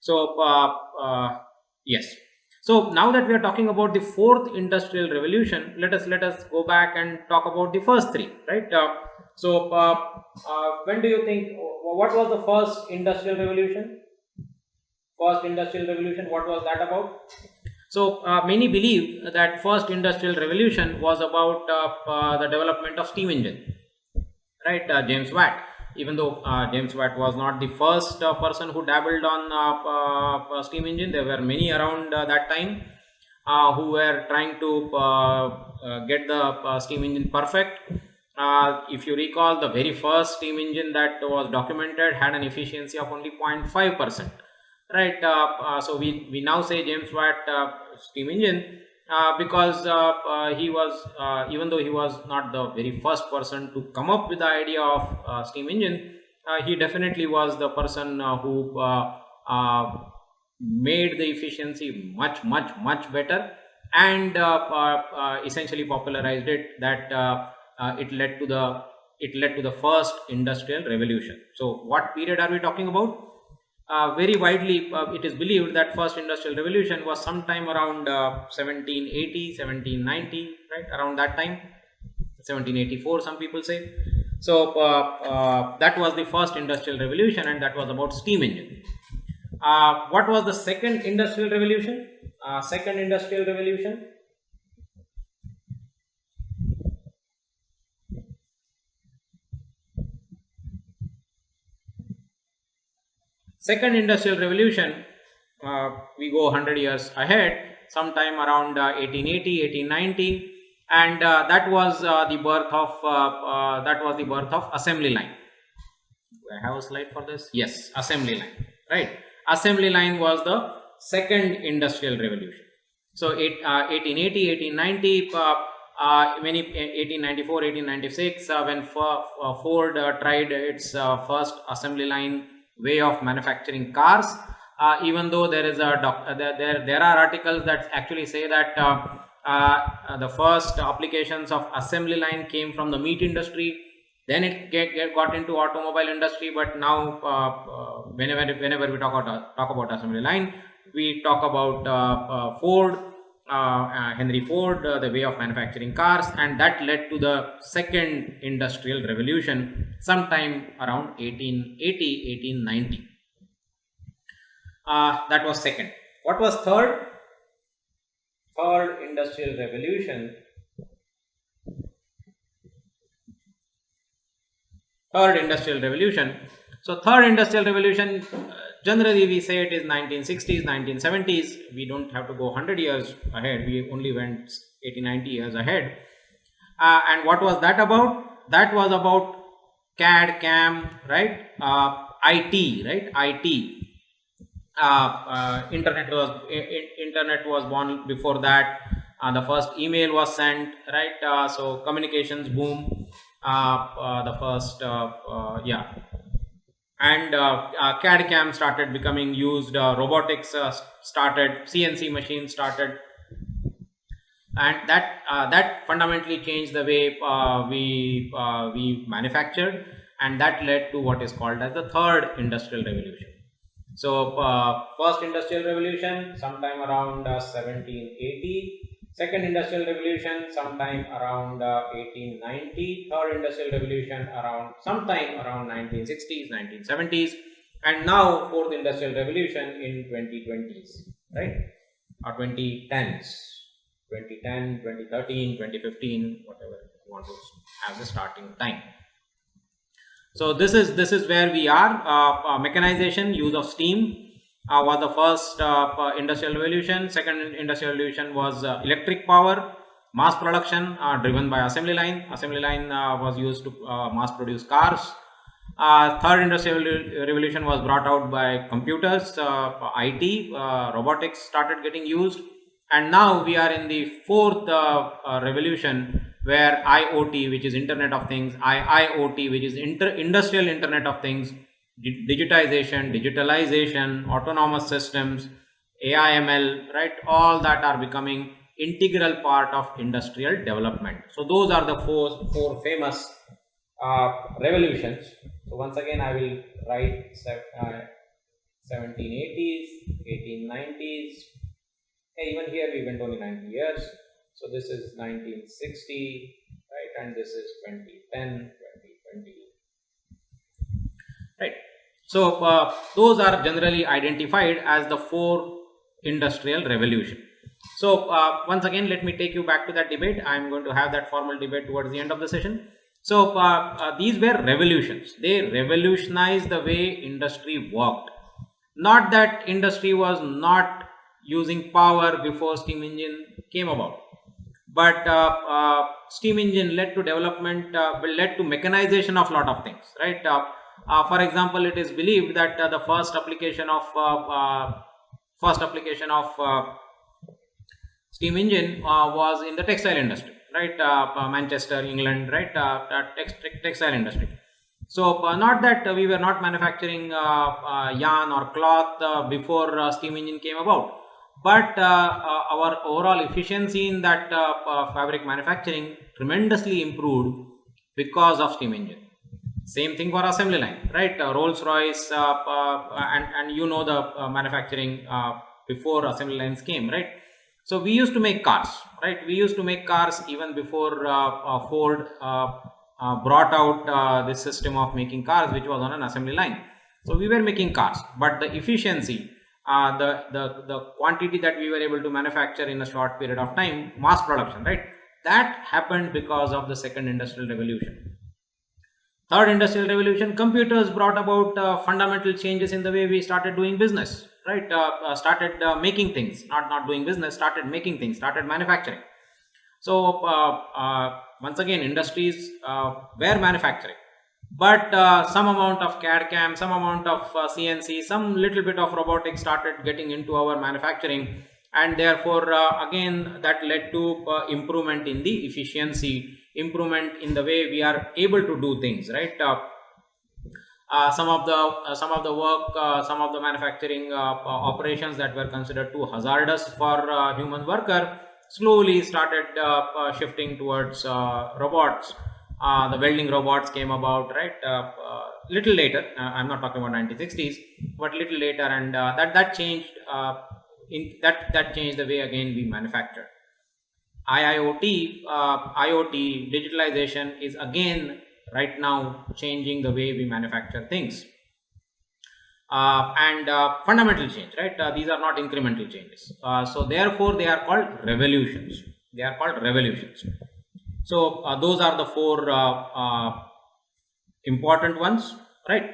So yes. So now that we are talking about the fourth industrial revolution, let us go back and talk about the first three, right? When do you think, what was the first industrial revolution? First industrial revolution, what was that about? So many believe that first industrial revolution was about the development of steam engine, right? James Watt. Even though James Watt was not the first person who dabbled on steam engine, there were many around that time who were trying to get the steam engine perfect. If you recall, the very first steam engine that was documented had an efficiency of only 0.5%, right? So we now say James Watt steam engine because he was, even though he was not the very first person to come up with the idea of steam engine, he definitely was the person who made the efficiency much better, and essentially popularized it. That it led to the first industrial revolution. So what period are we talking about? Very widely it is believed that first industrial revolution was sometime around 1780, 1790, right, around that time, 1784 some people say. So that was the first industrial revolution, and that was about steam engine. What was the second industrial revolution? Second industrial revolution. Second industrial revolution, we go 100 years ahead, sometime around 1880, 1890, and that was the birth of assembly line. Do I have a slide for this? Yes, assembly line, right? Assembly line was the second industrial revolution. So 1880, 1890, many 1894, 1896, when Ford tried its first assembly line way of manufacturing cars. Even though there is there are articles that actually say that the first applications of assembly line came from the meat industry, then it got into automobile industry. But now whenever we talk about assembly line, we talk about Ford, Henry Ford, the way of manufacturing cars, and that led to the second industrial revolution sometime around 1880, 1890. That was second. What was third? Third industrial revolution. Third industrial revolution. So third industrial revolution, generally we say it is 1960s, 1970s. We don't have to go 100 years ahead. We only went 80, 90 years ahead. And what was that about? That was about CAD, CAM, right? IT, right? IT. Internet was born before that. The first email was sent, right? So communications boom. The first, yeah, and CAD CAM started becoming used. Robotics started. CNC machines started, and that fundamentally changed the way we manufactured, and that led to what is called as the third industrial revolution. So first industrial revolution sometime around 1780, second industrial revolution sometime around 1890, third industrial revolution around sometime around 1960s, 1970s, and now fourth industrial revolution in 2020s, right, or 2010s, 2010, 2013, 2015, whatever you want to have the starting time. So this is where we are. Mechanization, use of steam was the first industrial revolution. Second industrial revolution was electric power, mass production driven by assembly line. Assembly line was used to mass produce cars. Third industrial revolution was brought out by computers, IT, robotics started getting used, and now we are in the fourth revolution, where IoT, which is Internet of Things, IIoT, which is Industrial Internet of Things, digitalization, autonomous systems, AI/ML, right? All that are becoming integral part of industrial development. So those are the four famous revolutions. So once again, I will write 1780s, 1890s. Hey, even here we went only 90 years. So this is 1960, right? And this is 2010, 2020, right? So those are generally identified as the four industrial revolution. So once again, let me take you back to that debate. I'm going to have that formal debate towards the end of the session. So these were revolutions. They revolutionized the way industry worked. Not that industry was not using power before steam engine came about, but steam engine led to development, led to mechanization of lot of things, right? For example, it is believed that the first application of steam engine was in the textile industry, right? Manchester, England, right? Textile industry. So not that we were not manufacturing yarn or cloth before steam engine came about, but our overall efficiency in that fabric manufacturing tremendously improved because of steam engine. Same thing for assembly line, right? Rolls Royce, and you know the manufacturing before assembly lines came, right? So we used to make cars, right? We used to make cars even before Ford brought out this system of making cars, which was on an assembly line. So we were making cars, but the efficiency, the quantity that we were able to manufacture in a short period of time, mass production, right? That happened because of the second industrial revolution. Third industrial revolution, computers brought about fundamental changes in the way we started doing business, right? Started making things, not doing business, started making things, started manufacturing. So once again, industries were manufacturing, but some amount of CAD CAM, some amount of CNC, some little bit of robotics started getting into our manufacturing, and therefore again that led to improvement in the efficiency, improvement in the way we are able to do things, right? Some of the work, some of the manufacturing operations that were considered too hazardous for human worker slowly started shifting towards robots. The welding robots came about, right? Little later. I'm not talking about 1960s, but little later, and that changed. That changed the way again we manufactured. IoT digitalization is again right now changing the way we manufacture things, and fundamental change, right? These are not incremental changes. So therefore, they are called revolutions. They are called revolutions. So those are the four important ones, right?